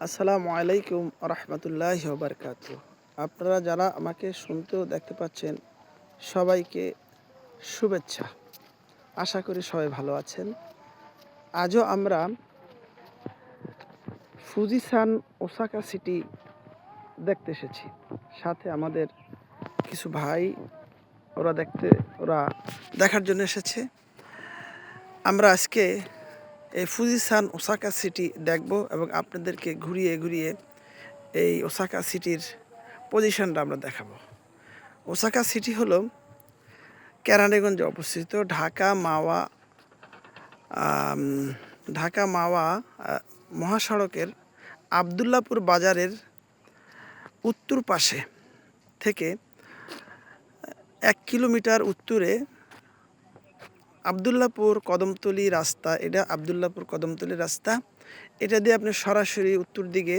আসসালামু আলাইকুম রহমতুল্লাহি ওয়া বারাকাতুহু। আপনারা যারা আমাকে শুনতে ও দেখতে পাচ্ছেন সবাইকে শুভেচ্ছা। আশা করি সবাই ভালো আছেন। আজও আমরা ফুজিসান ওসাকা সিটি দেখতে এসেছি। সাথে আমাদের কিছু ভাই ওরা দেখার জন্য এসেছে। আমরা আজকে এই ফুজিসান ওসাকা সিটি দেখব এবং আপনাদেরকে ঘুরিয়ে ঘুরিয়ে এই ওসাকা সিটির পজিশনটা আমরা দেখাবো। ওসাকা সিটি হলো কেরানীগঞ্জে অবস্থিত। ঢাকা মাওয়া মহাসড়কের আবদুল্লাপুর বাজারের উত্তর পাশে থেকে 1 কিলোমিটার উত্তরে আবদুল্লাপুর কদমতলী রাস্তা। এটা আবদুল্লাপুর কদমতলী রাস্তা। এটা দিয়ে আপনি সরাসরি উত্তর দিকে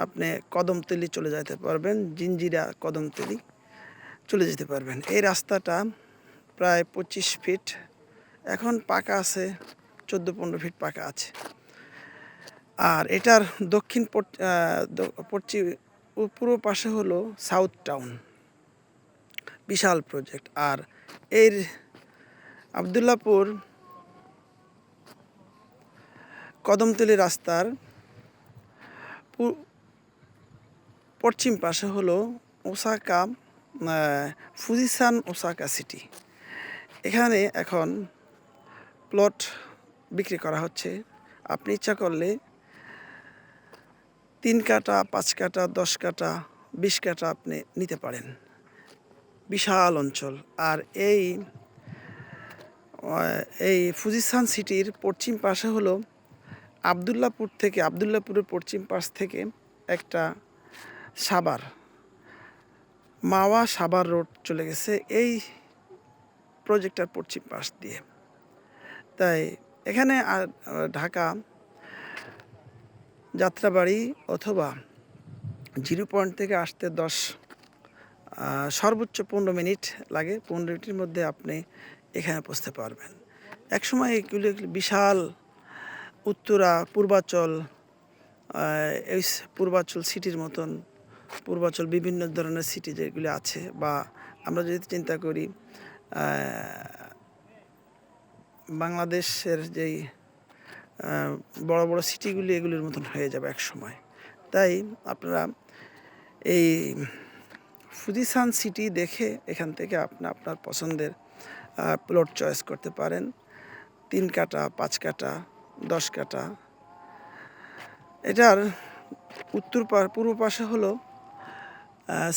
আপনি কদমতলী চলে যেতে পারবেন, জিঞ্জিরা কদমতলী চলে যেতে পারবেন। এই রাস্তাটা প্রায় 25 ফিট, এখন পাকা আছে, 14-15 ফিট পাকা আছে। আর এটার পশ্চিম পূর্ব পাশে হলো সাউথ টাউন, বিশাল প্রজেক্ট। আর এর আবদুল্লাপুর কদমতলী রাস্তার পশ্চিম পাশে হলো ওসাকা ফুজিসান ওসাকা সিটি। এখানে এখন প্লট বিক্রি করা হচ্ছে। আপনি ইচ্ছা করলে 3 কাঠা, 5 কাঠা, 10 কাঠা, 20 কাঠা আপনি নিতে পারেন। বিশাল অঞ্চল। আর এই ফুজিসান সিটির পশ্চিম পাশে হলো আবদুল্লাপুরের পশ্চিম পাশ থেকে একটা মাওয়া সাভার রোড চলে গেছে এই প্রজেক্টটার পশ্চিম পাশ দিয়ে। তাই এখানে ঢাকা যাত্রাবাড়ি অথবা জিরো পয়েন্ট থেকে আসতে সর্বোচ্চ 15 মিনিট লাগে। 15 মিনিটের মধ্যে আপনি এখানে পৌঁছতে পারবেন। একসময় এগুলি বিশাল উত্তরা পূর্বাচল সিটির মতন পূর্বাচল বিভিন্ন ধরনের সিটি যেগুলি আছে, বা আমরা যদি চিন্তা করি বাংলাদেশের যেই বড় বড় সিটিগুলি এগুলির মতন হয়ে যাবে এক সময়। তাই আপনারা এই ফুজিসান সিটি দেখে এখান থেকে আপনার পছন্দের প্লট চয়েস করতে পারেন। 3 কাঠা, 5 কাঠা, 10 কাঠা। এটার পূর্ব পাশে হলো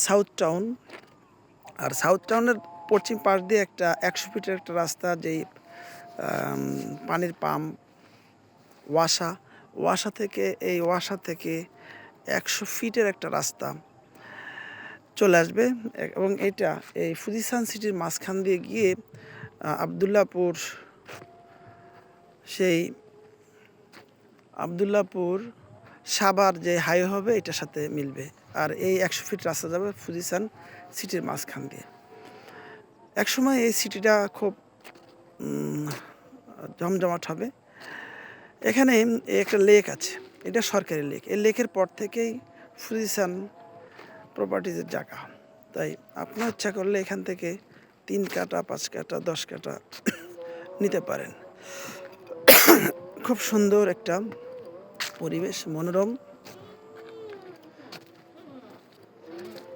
সাউথ টাউন। আর সাউথ টাউনের পশ্চিম পাশ দিয়ে একটা 100 ফিটের একটা রাস্তা, যেই পানির পাম্প ওয়াসা থেকে 100 ফিটের একটা রাস্তা চলে আসবে। এবং এটা এই ফুজিসান সিটির মাঝখান দিয়ে গিয়ে আবদুল্লাপুর সাভার যে হাইওয়ে হবে এটার সাথে মিলবে। আর এই 100 ফিট রাস্তা যাবে ফুজিসান সিটির মাঝখান দিয়ে। একসময় এই সিটিটা খুব জমজমাট হবে। এখানে একটা লেক আছে, এটা সরকারি লেক। এই লেকের পর থেকেই ফুজিসান প্রপার্টিজের জায়গা। তাই আপনার ইচ্ছা করলে এখান থেকে 3 কাঠা, 5 কাঠা, 10 কাঠা নিতে পারেন। খুব সুন্দর একটা পরিবেশ, মনোরম।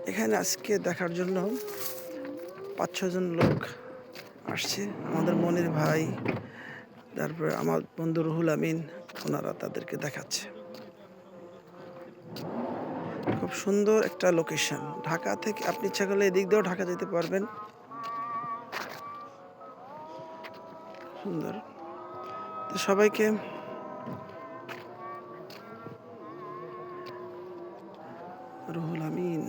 এখানে আজকে দেখার জন্য 5-6 জন লোক আসছে। আমাদের মনির ভাই, তারপরে আমার বন্ধু রুহুল আমিন, ওনারা তাদেরকে দেখাচ্ছে। খুব সুন্দর একটা লোকেশন। ঢাকা থেকে আপনি ইচ্ছা করলে এদিক দিয়েও ঢাকা যেতে পারবেন। সুন্দর। তো সবাইকে রুহুল আমিন।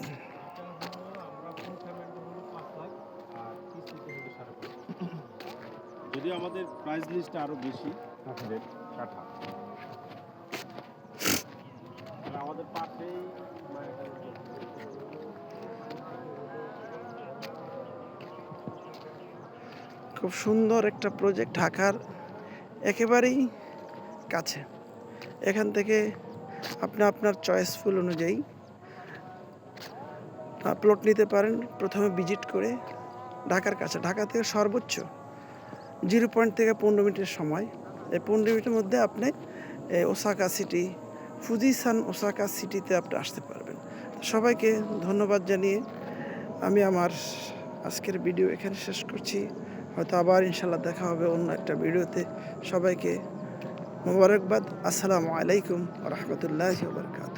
যদিও আমাদের প্রাইস লিস্টটা আরো বেশি কাঠের কাঠা, আমাদের পাশেই খুব সুন্দর একটা প্রজেক্ট, ঢাকার একেবারেই কাছে। এখান থেকে আপনি আপনার চয়েসফুল অনুযায়ী প্লট নিতে পারেন। প্রথমে ভিজিট করে ঢাকার কাছে, ঢাকা থেকে সর্বোচ্চ 0 থেকে 15 মিনিটের সময়। এই 15 মিনিটের মধ্যে আপনি ওসাকা সিটি, ফুজিসান ওসাকা সিটিতে আপনি আসতে পারবেন। সবাইকে ধন্যবাদ জানিয়ে আমি আমার আজকের ভিডিও এখানে শেষ করছি। হয়তো আবার ইনশাল্লাহ দেখা হবে অন্য একটা ভিডিওতে। সবাইকে মোবারকবাদ। আসসালামু আলাইকুম ওয়া রাহমাতুল্লাহি ওয়া বারাকাতুহু।